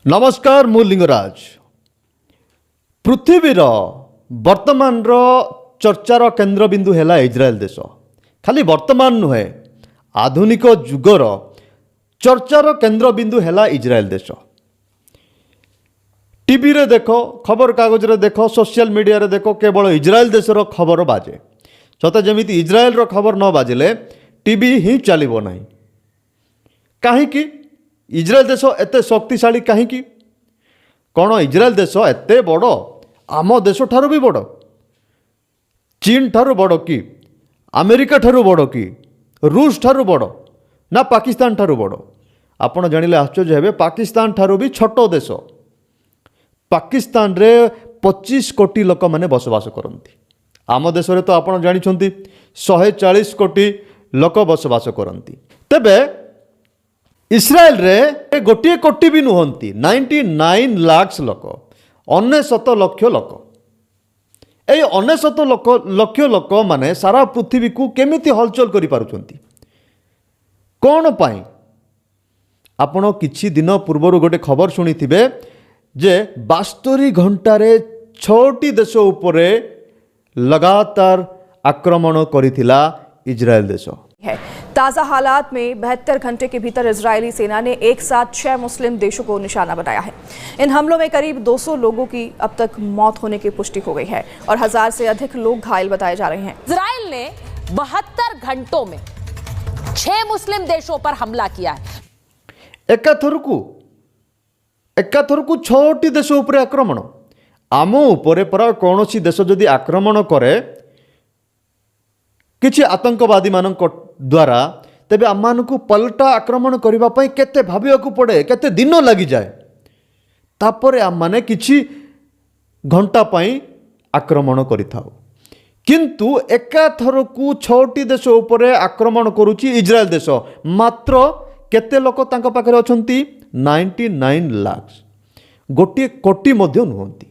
नमस्कार मु लिंगराज। पृथ्वीर वर्तमान चर्चार केन्द्रबिंदु है इज्राएल देश। खाली वर्तमान नुहे आधुनिक जुगर चर्चार केन्द्रबिंदु है इज्राएल देश। टीवी रे देख, खबर कागज रे देख, सोशल मीडिया रे देख, केवल इज्राएल देशर खबर बाजे। सते जमिति इज्राएल रो खबर न बाजिले टीवी ही चलिबो नाही। काहेकि इज्राएल देश एते शक्तिशाली काहेकि? कौन इज्राएल देश एते बड़? आम देश ठारू भी बड़? चीन ठारू बड़ कि? अमेरिका ठारू बड़ कि? रूस ठारू बड़ ना पाकिस्तान ठारू बड़? आपण जानिले आश्चर्य हेबे, पाकिस्तान ठारू भी छोट देश। पाकिस्तान रे 25 कोटी लोक माने बसवास करती। आम देश रे तो आपण जानिछंती 140 कोटी लोक बसवास करती। तेबे इस्राएल रे गोटे कोटी भी नुहंती, 99 लाख लोक, 99 लक्ष लोक। ए 99 लक्ष लोक माने सारा पृथ्वी को केमिति हलचल करि पारुछंती? कौन पाई? आपण किछि दिन पूर्वर गोटे खबर शुणिथिबे जे 72 घंटारे 6टी देश उपरे लगातार आक्रमण करिथिला इज्राएल देश। ताज़ा हालात में 72 घंटे के भीतर इजरायली सेना ने एक साथ 6 मुस्लिम देशों को निशाना बनाया है। इन हमलों में करीब 200 लोगों की अब तक मौत होने की पुष्टि हो गई है और 1000 से अधिक लोग घायल बताए जा रहे हैं। इजराइल ने 72 घंटों में 6 मुस्लिम देशों पर हमला किया है। एकाथरकू 6टी देश उपरे आक्रमण। आम उपरे पर कौन सी देश जदि आक्रमण करे किछि आतंकवादी मान द्वारा, तेबे आम को पलटा आक्रमण करने केते भाविया को पड़े, केते दिन लगी जाए। तापर आम माने किछि घंटा पाई आक्रमण करिथाउ। किंतु एकाथरकू 6टी देश उपरे आक्रमण करुछि इज्राएल देश। मात्र केते लोक तांको पाखरे अछंती? 99 लाख। गोटे कोटी मध्य नुहंती।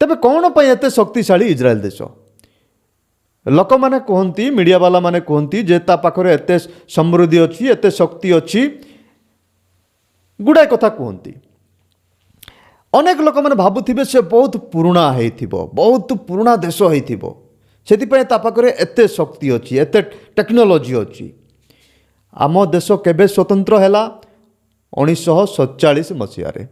तेबे कौन पाई एते शक्तिशाली इज्राएल देश? लोक माने कहती, मीडिया वाला माने कहती जे ता पाखरे एते समृद्धि अच्छी, एते शक्ति अच्छी, गुड़ाए कथा कहती। अनेक लोक माने भाबुथिबे से बहुत पुराना हेइथिबो, बहुत पुराना देश हेइथिबो, सेतिपय ता पाखरे एते शक्ति अच्छी, एते टेक्नोलोजी अच्छी। आम देश केबे स्वतंत्र हैला? 1947 मसीह।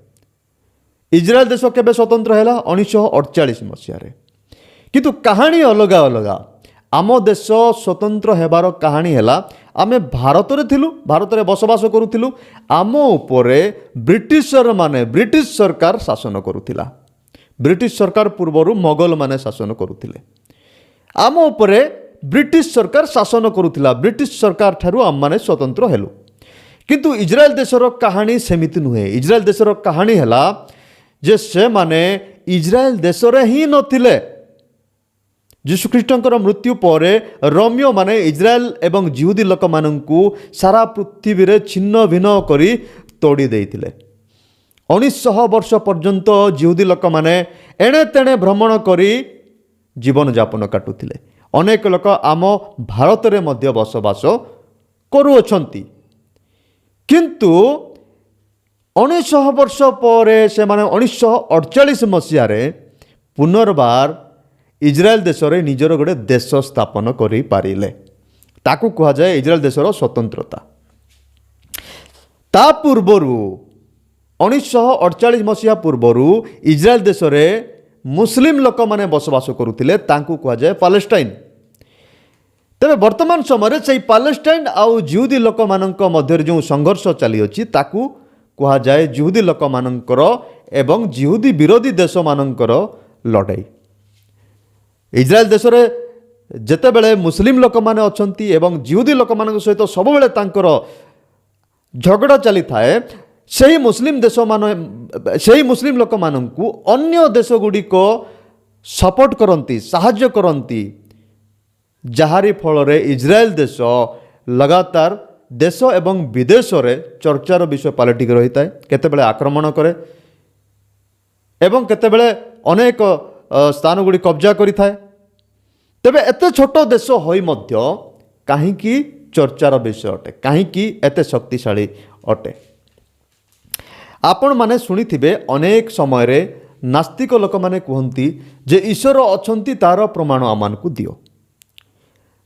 इज्राएल देश केबे स्वतंत्र हैला? 1948 मसीह। किंतु कहानी अलग अलग। आम देश स्वतंत्र हेबार कहानी हैला, आमे भारत रे थिलु, भारत रे बसवास करुथिलु। आम उपरे ब्रिटिशर माने, ब्रिटिश सरकार शासन करुथिला। ब्रिटिश सरकार पूर्वरु मोगल माने शासन करुथिले। आम उपरे ब्रिटिश सरकार शासन करुथिला। ब्रिटिश सरकार ठारू आम माने स्वतंत्र हेलु। किंतु इज्राएल देशर कहानी सेमिति नुहे। इज्राएल देशर कहानी हैला जे से माने इज्राएल देश रे ही नथिले। यीशुख्रीष्टंकर मृत्यु पर रोमियो माने इज्राएल एवं जिहुदी लोक माननकु सारा पृथ्वी रे छिन्न भिन्न करी तोड़ी देइथिले। 1900 वर्ष पर्यंत जिहुदी लोक माने एणे तेणे भ्रमण करी जीवन यापन काटुथिले। अनेक लोक आम भारत रे मध्य बसवास करुअछंती। किंतु 1900 वर्ष पर से माने 1948 मसीह रे पुनर्बार इज्राएल देश रे निजर गोटे देश स्थापन करि पारिले। ताकू कहा जाए इज्राएल देशर स्वतंत्रता। ता पूर्वरु 1948 मसीहा पूर्वरु इज्राएल देश रे मुस्लिम लोक माने बसवास करुथिले, तांकू कहा जाए पालेस्टाइन। तेबे वर्तमान समय से पालेस्टाइन आउ जिहुदी लोक मानक मध्य जो संघर्ष चली अछि ताकू कहा जाए जिहुदी लोक मानकर एवं जिहुदी विरोधी देश मानकर लड़ाई। इज्राएल देश रे जेतेबेले मुस्लिम लोक माने अछंती एवं जिहुदी लोक मानक सहित सब बेले तांकर झगड़ा चली थाए। सही मुस्लिम देश मान, सही मुस्लिम लोक माननकु अन्य देश गुडी को सपोर्ट करंती, साहाय्य करंती, जहारी फल रे इज्राएल देश लगातार देश एवं विदेश रे चर्चार विषय पलटिक रही थाए। केतेबेले आक्रमण करे एवं केतेबेले अनेक स्थान गुडी कब्जा करि थाए। तेबे एते छोट देश होई मध्य काहींकी चर्चार विषय अटे, काहींकी एते शक्तिशाली अटे। आपण माने शुणिथिबे अनेक समय रे नास्तिक लोक माने कहती जे ईश्वर अछंती तार प्रमाण आमानकु दियो,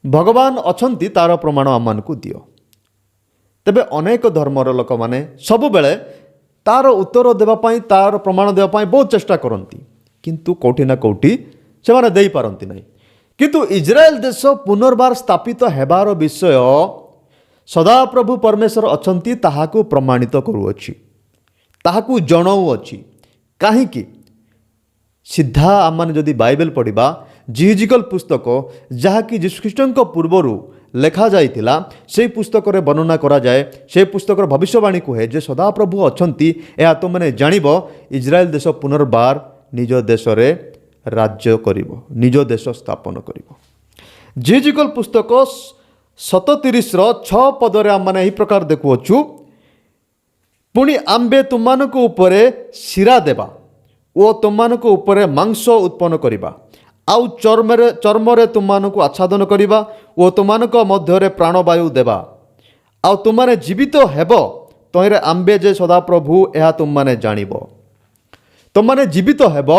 भगवान अछंती तार प्रमाण आमानकु दियो। तेबे अनेक धर्मर लोक माने सब बेले तार उत्तर देवा पाई तार प्रमाण देवा पाई बहुत चेष्टा करती, किंतु कोठी ना कोठी से माने देई पारंती नहीं। किंतु इजराइल देश पुनर्बार स्थापित हेबार विषय सदाप्रभु परमेश्वर अछंती ताहाकु प्रमाणित करूअछि, ताहाकु जणाउअछि। काहीकि सीधा आम जदि बाइबल पढ़ा जिहिजिकल पुस्तक जहाँकि जीशुख्रीष्ट पूर्वर लेखा जाइतिला से पुस्तक रे वर्णना करा जाए, से पुस्तक भविष्यवाणी कहे जे सदाप्रभु अछंती या तुम मैंने जानब इजराइल देश पुनर्बार निज देश रे राज्य करिवो, निज देश स्थापन करिवो। जिहिजिकल पुस्तक 37 पदरे आम मैंने यही प्रकार देखुअछु, पुणी आंबे तुमको उपरे शिरा देवा ओ तुमको उपरे मांस उत्पन्न करिबा, आउ चर्मरे तुमको आच्छादन करिबा ओ तुमको मध्यरे प्राणवायु देवा, आउ तुमने जीवित हेब तहिरे आंबे जे सदाप्रभु यह तुम माने जानिब। तुमने जीवित हेब,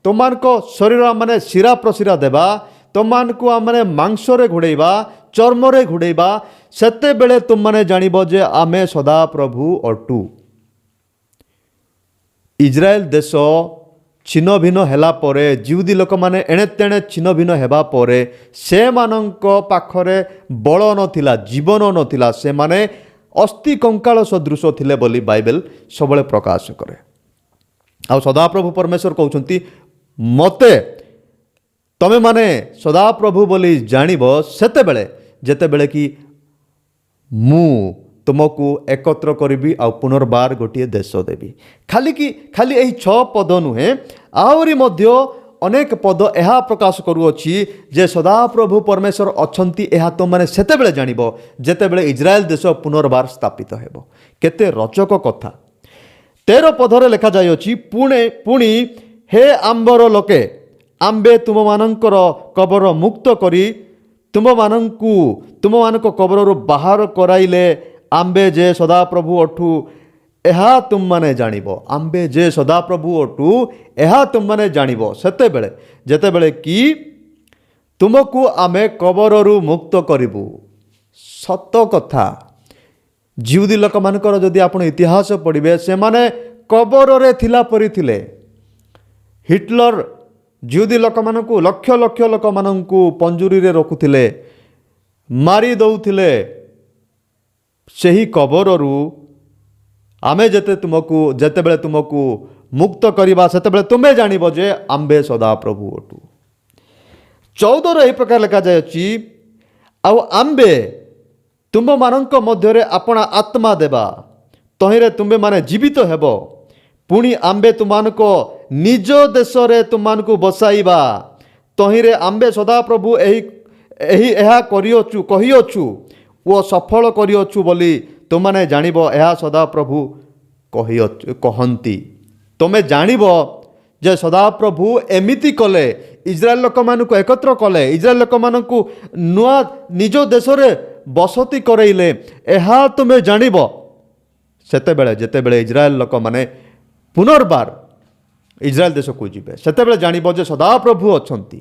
तुमको शरीर माने शिरा प्रशिरा देवा, तुमको आमने मांसरे घोड़ेबा चर्मरे घोड़ेबा, सेते बेले तुमने जानिब जे आमे सदाप्रभु अटू। इजराइल देश छिन्न भिन्न हेला परे जिहुदी लोक माने एणे तेणे छिन्न भिन्न हेबा परे से मानंको पाखरे बल नथिला, जीवन नथिला, से माने अस्थि कंकाल सदृश थिले बोली बाइबल सबले प्रकाश करे। आ सदाप्रभु परमेश्वर कहउछंती मते तमे माने सदाप्रभु बोली जानिब सेते बेले जेते बेले कि मु तुमको एकत्र करी आ पुनर्बार गोटे देश देवी। खाली यही 6 पद नुहे आहरी मध्य अनेक पद यह प्रकाश करुअछि जे सदाप्रभु परमेश्वर अछंती यह तुम मैंने सेते बेले जानिब जेते बेले इजराइल देश पुनर्बार स्थापित हेब। केते रोचक कथा। 13 पदरे लेखा जाइअछि, पुणी हे आंबर लोके आंबे तुम मानकर कबर मुक्त करी तुम मानक कबर बाहर कराइले, आंबे जे सदाप्रभु अठू एहा तुम माने जानिब, आंबे जे सदाप्रभु अठू एहा तुम माने जानिब सेते बेले जेते बेले कि तुमको आमे कबररू मुक्त करिबु। सत कथा। जिहुदी लोक मानकर जदि आपण इतिहास पढ़िबे से माने कबर रे थिला परि थिले। हिटलर जिहुदी लोक मानकु लक्ष लक्ष लोक मानकु पंजुरी रे रखुथिले, मारी दउथिले। ସେହି କବରରୁ ଆମେ ଯେତେବେଳେ ତୁମକୁ ମୁକ୍ତ କରିବା ସେତେବେଳେ ତୁମେ ଜାଣିବ ଯେ ଆମ୍ଭେ ସଦାପ୍ରଭୁ ଅଟୁ। 14 ଏହି ପ୍ରକାର ଲେଖାଯାଇଅଛି, ଆଉ ଆମ୍ଭେ ତୁମମାନଙ୍କ ମଧ୍ୟରେ ଆପଣା ଆତ୍ମା ଦେବା, ତହିଁରେ ତୁମେମାନେ ଜୀବିତ ହେବ, ପୁଣି ଆମ୍ଭେ ତୁମମାନଙ୍କ ନିଜ ଦେଶରେ ତୁମମାନଙ୍କୁ ବସାଇବା, ତହିଁରେ ଆମ୍ଭେ ସଦାପ୍ରଭୁ ଏହା କହିଅଛୁ ଓ ସଫଳ କରିଅଛୁ ବୋଲି ତୁମମାନେ ଜାଣିବ, ଏହା ସଦାପ୍ରଭୁ କହନ୍ତି। ତୁମେ ଜାଣିବ ଯେ ସଦାପ୍ରଭୁ ଏମିତି କଲେ, ଇସ୍ରାଏଲ ଲୋକମାନଙ୍କୁ ଏକତ୍ର କଲେ, ଇସ୍ରାଏଲ ଲୋକମାନଙ୍କୁ ନୂଆ ନିଜ ଦେଶରେ ବସତି କରେଇଲେ, ଏହା ତୁମେ ଜାଣିବ ସେତେବେଳେ ଯେତେବେଳେ ଇସ୍ରାଏଲ ଲୋକମାନେ ପୁନର୍ବାର ଇସ୍ରାଏଲ ଦେଶକୁ ଯିବେ, ସେତେବେଳେ ଜାଣିବ ଯେ ସଦାପ୍ରଭୁ ଅଛନ୍ତି।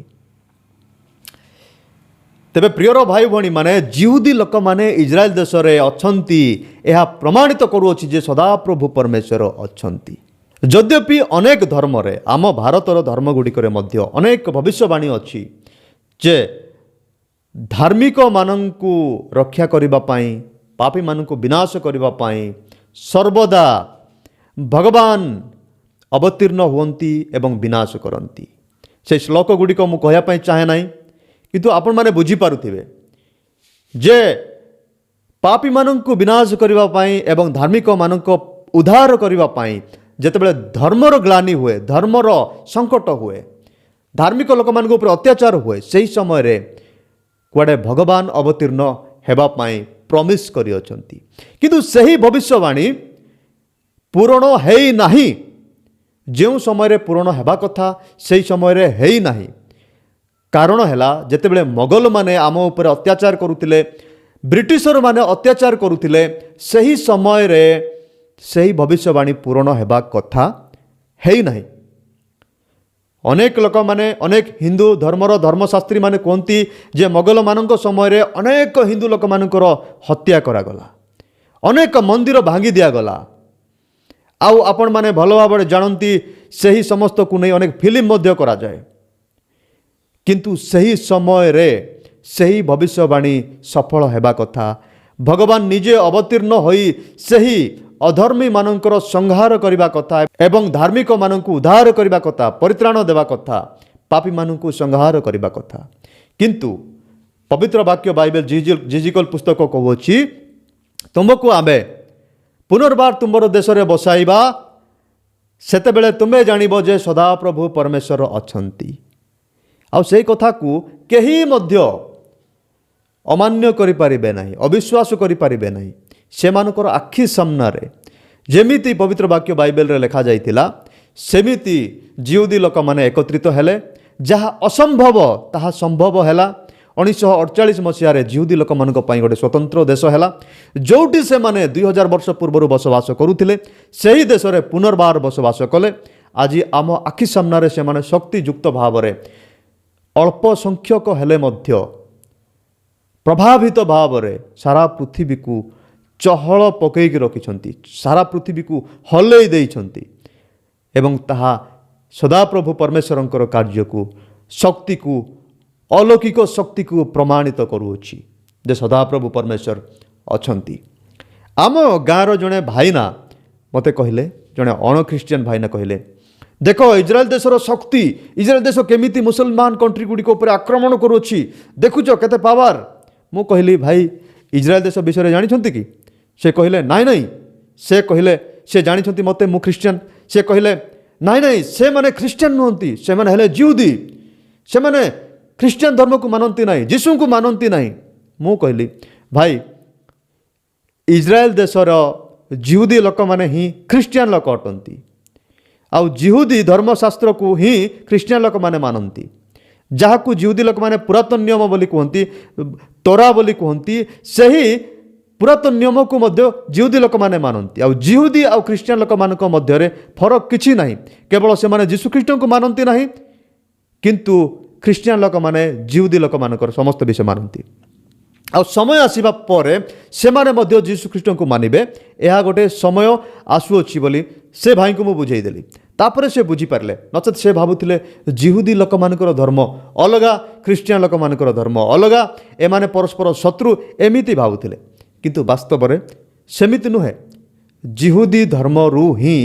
तेबे प्रियर भाई भणी माने जिहुदी लोक माने इजराइल देश रे अछंती यह प्रमाणित करूअछि जे सदाप्रभु परमेश्वर अछंती। यद्यपि अनेक धर्म रे आम भारतर धर्म गुड़िक मध्य अनेक भविष्यवाणी अछि जे धार्मिक मानंकु रक्षा करिबा पई, पापी मानंकु विनाश करिबा पई सर्वदा भगवान अवतीर्ण हुअंती एवं विनाश करंती। से श्लोक गुड़िक मु कहया पई चाहे नाही, किंतु आपण माने बुझी पारुथिबे जे पापी मानंकु विनाश करिबा पई एवं धार्मिक मानंको उद्धार करिबा पई जेतेबेले धर्मर ग्लानि हुए, धर्मर संकट हुए, धार्मिक लोक मानक ऊपर अत्याचार हुए, सेही समय रे कुआडे भगवान अवतीर्ण हेबा पई प्रॉमिस करि अछंती। किंतु सेही भविष्यवाणी पूर्ण हेई नाही। जो समय रे पूर्ण हेबा कथा सेही समय रे हेई नाही। कारण है जितेबले मोगल माने आम उपर अत्याचार करुतिले, ब्रिटिशर माने अत्याचार करुतिले, सही समय रे ସେହି ଭବିଷ୍ୟବାଣୀ ପୂରଣ ହେବା କଥା ହେଇନାହିଁ। ଅନେକ ଲୋକମାନେ ଅନେକ ହିନ୍ଦୁ ଧର୍ମର ଧର୍ମଶାସ୍ତ୍ରୀ ମାନେ କୁହନ୍ତି ଯେ ମୋଗଲମାନଙ୍କ ସମୟରେ ଅନେକ ହିନ୍ଦୁ ଲୋକମାନଙ୍କର ହତ୍ୟା କରାଗଲା, ଅନେକ ମନ୍ଦିର ଭାଙ୍ଗି ଦିଆଗଲା। ଆଉ ଆପଣମାନେ ଭଲ ଭାବରେ ଜାଣନ୍ତି ସେହି ସମସ୍ତକୁ ନେଇ ଅନେକ ଫିଲ୍ମ ମଧ୍ୟ କରାଯାଏ। କିନ୍ତୁ ସେହି ସମୟରେ ସେହି ଭବିଷ୍ୟବାଣୀ ସଫଳ ହେବା କଥା। ଭଗବାନ ନିଜେ ଅବତୀର୍ଣ୍ଣ ହୋଇ ସେହି ଅଧର୍ମୀମାନଙ୍କର ସଂହାର କରିବା କଥା ଏବଂ ଧାର୍ମିକମାନଙ୍କୁ ଉଦ୍ଧାର କରିବା କଥା, ପରିତ୍ରାଣ ଦେବା କଥା, ପାପୀମାନଙ୍କୁ ସଂହାର କରିବା କଥା। କିନ୍ତୁ ପବିତ୍ର ବାକ୍ୟ ବାଇବେଲ ଜିଜିକଲ ପୁସ୍ତକ କହୁଅଛି, ତୁମକୁ ଆମେ ପୁନର୍ବାର ତୁମର ଦେଶରେ ବସାଇବା, ସେତେବେଳେ ତୁମେ ଜାଣିବ ଯେ ସଦାପ୍ରଭୁ ପରମେଶ୍ୱର ଅଛନ୍ତି। ଆଉ ସେହି କଥାକୁ କେହି ମଧ୍ୟ ଅମାନ୍ୟ କରିପାରିବେ ନାହିଁ, ଅବିଶ୍ୱାସ କରିପାରିବେ ନାହିଁ। ସେମାନଙ୍କର ଆଖି ସାମ୍ନାରେ ଯେମିତି ପବିତ୍ର ବାକ୍ୟ ବାଇବେଲରେ ଲେଖାଯାଇଥିଲା, ସେମିତି ଜିହୁଦୀ ଲୋକମାନେ ଏକତ୍ରିତ ହେଲେ। ଯାହା ଅସମ୍ଭବ ତାହା ସମ୍ଭବ ହେଲା। 1948 ମସିହାରେ ଜିହୁଦୀ ଲୋକମାନଙ୍କ ପାଇଁ ଗୋଟେ ସ୍ୱତନ୍ତ୍ର ଦେଶ ହେଲା, ଯେଉଁଠି ସେମାନେ 2000 ବର୍ଷ ପୂର୍ବରୁ ବସବାସ କରୁଥିଲେ। ସେହି ଦେଶରେ ପୁନର୍ବାର ବସବାସ କଲେ। ଆଜି ଆମ ଆଖି ସାମ୍ନାରେ ସେମାନେ ଶକ୍ତିଯୁକ୍ତ ଭାବରେ ଅଳ୍ପ ସଂଖ୍ୟକ ହେଲେ ମଧ୍ୟ ପ୍ରଭାବିତ ଭାବରେ ସାରା ପୃଥିବୀକୁ ଚହଳ ପକାଇକି ରଖିଛନ୍ତି, ସାରା ପୃଥିବୀକୁ ହଲେଇ ଦେଇଛନ୍ତି। ଏବଂ ତାହା ସଦାପ୍ରଭୁ ପରମେଶ୍ୱରଙ୍କର କାର୍ଯ୍ୟକୁ, ଶକ୍ତିକୁ, ଅଲୌକିକ ଶକ୍ତିକୁ ପ୍ରମାଣିତ କରୁଅଛି ଯେ ସଦାପ୍ରଭୁ ପରମେଶ୍ୱର ଅଛନ୍ତି। ଆମ ଗାଁର ଜଣେ ଭାଇନା ମୋତେ କହିଲେ, ଜଣେ ଅଣଖ୍ରୀଷ୍ଟିଆନ ଭାଇନା କହିଲେ, ଦେଖ ଇସ୍ରାଏଲ ଦେଶର ଶକ୍ତି, ଇସ୍ରାଏଲ ଦେଶ କେମିତି ମୁସଲମାନ କଣ୍ଟ୍ରି ଗୁଡ଼ିକ ଉପରେ ଆକ୍ରମଣ କରୁଅଛି, ଦେଖୁଛ କେତେ ପାୱାର। ମୁଁ କହିଲି, ଭାଇ ଇସ୍ରାଏଲ ଦେଶ ବିଷୟରେ ଜାଣିଛନ୍ତି କି? ସେ କହିଲେ ନାଇଁ ନାଇଁ। ସେ କହିଲେ ସେ ଜାଣିଛନ୍ତି ମୋତେ, ମୁଁ ଖ୍ରୀଷ୍ଟିଆନ। ସେ କହିଲେ ନାଇଁ ନାଇଁ, ସେମାନେ ଖ୍ରୀଷ୍ଟିଆନ ନୁହନ୍ତି, ସେମାନେ ହେଲେ ଜିହୁଦୀ। ସେମାନେ ଖ୍ରୀଷ୍ଟିଆନ ଧର୍ମକୁ ମାନନ୍ତି ନାହିଁ, ଯୀଶୁଙ୍କୁ ମାନନ୍ତି ନାହିଁ। ମୁଁ କହିଲି, ଭାଇ ଇସ୍ରାଏଲ ଦେଶର ଜିହୁଦୀ ଲୋକମାନେ ହିଁ ଖ୍ରୀଷ୍ଟିଆନ ଲୋକ ଅଟନ୍ତି। ଆଉ ଜିହୁଦୀ ଧର୍ମଶାସ୍ତ୍ରକୁ ହିଁ ଖ୍ରୀଷ୍ଟିଆନ ଲୋକମାନେ ମାନନ୍ତି। ଯାହାକୁ ଜିହୁଦୀ ଲୋକମାନେ ପୁରାତନ ନିୟମ ବୋଲି କୁହନ୍ତି, ତୋରା ବୋଲି କୁହନ୍ତି, ସେହି ପୁରାତନ ନିୟମକୁ ମଧ୍ୟ ଜିହୁଦୀ ଲୋକମାନେ ମାନନ୍ତି। ଆଉ ଜିହୁଦୀ ଆଉ ଖ୍ରୀଷ୍ଟିଆନ ଲୋକମାନଙ୍କ ମଧ୍ୟରେ ଫରକ କିଛି ନାହିଁ। କେବଳ ସେମାନେ ଯୀଶୁଖ୍ରୀଷ୍ଟଙ୍କୁ ମାନନ୍ତି ନାହିଁ, କିନ୍ତୁ ଖ୍ରୀଷ୍ଟିଆନ ଲୋକମାନେ ଜିହୁଦୀ ଲୋକମାନଙ୍କର ସମସ୍ତ ବିଷୟ ମାନନ୍ତି। ଆଉ ସମୟ ଆସିବା ପରେ ସେମାନେ ମଧ୍ୟ ଯୀଶୁଖ୍ରୀଷ୍ଟଙ୍କୁ ମାନିବେ। ଏହା ଗୋଟେ ସମୟ ଆସୁଅଛି ବୋଲି ସେ ଭାଇଙ୍କୁ ମୁଁ ବୁଝେଇଦେଲି। ତାପରେ ସେ ବୁଝିପାରିଲେ। ନଚେତ୍ ସେ ଭାବୁଥିଲେ ଜିହୁଦୀ ଲୋକମାନଙ୍କର ଧର୍ମ ଅଲଗା, ଖ୍ରୀଷ୍ଟିଆନ ଲୋକମାନଙ୍କର ଧର୍ମ ଅଲଗା, ଏମାନେ ପରସ୍ପର ଶତ୍ରୁ, ଏମିତି ଭାବୁଥିଲେ। କିନ୍ତୁ ବାସ୍ତବରେ ସେମିତି ନୁହେଁ। ଜିହୁଦୀ ଧର୍ମରୁ ହିଁ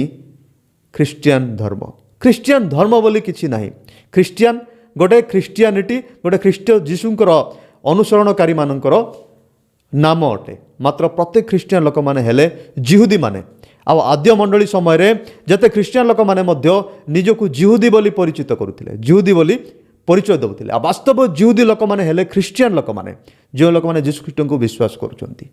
ଖ୍ରୀଷ୍ଟିଆନ ଧର୍ମ। ଖ୍ରୀଷ୍ଟିଆନ ଧର୍ମ ବୋଲି କିଛି ନାହିଁ। ଖ୍ରୀଷ୍ଟିଆନ ଗୋଟେ ଖ୍ରୀଷ୍ଟିଆନିଟି, ଗୋଟେ ଖ୍ରୀଷ୍ଟ ଯୀଶୁଙ୍କର ଅନୁସରଣକାରୀମାନଙ୍କର ନାମ ଅଟେ। ମାତ୍ର ପ୍ରତ୍ୟେକ ଖ୍ରୀଷ୍ଟିଆନ ଲୋକମାନେ ହେଲେ ଜିହୁଦୀମାନେ। ଆଉ ଆଦ୍ୟ ମଣ୍ଡଳୀ ସମୟରେ ଯେତେ ଖ୍ରୀଷ୍ଟିଆନ ଲୋକମାନେ ମଧ୍ୟ ନିଜକୁ ଜିହୁଦୀ ବୋଲି ପରିଚିତ କରୁଥିଲେ, ଜିହୁଦୀ ବୋଲି ପରିଚୟ ଦେଉଥିଲେ। ଆଉ ବାସ୍ତବ ଜିହୁଦୀ ଲୋକମାନେ ହେଲେ ଖ୍ରୀଷ୍ଟିଆନ ଲୋକମାନେ, ଯେଉଁ ଲୋକମାନେ ଯୀଶୁଖ୍ରୀଷ୍ଟଙ୍କୁ ବିଶ୍ୱାସ କରୁଛନ୍ତି।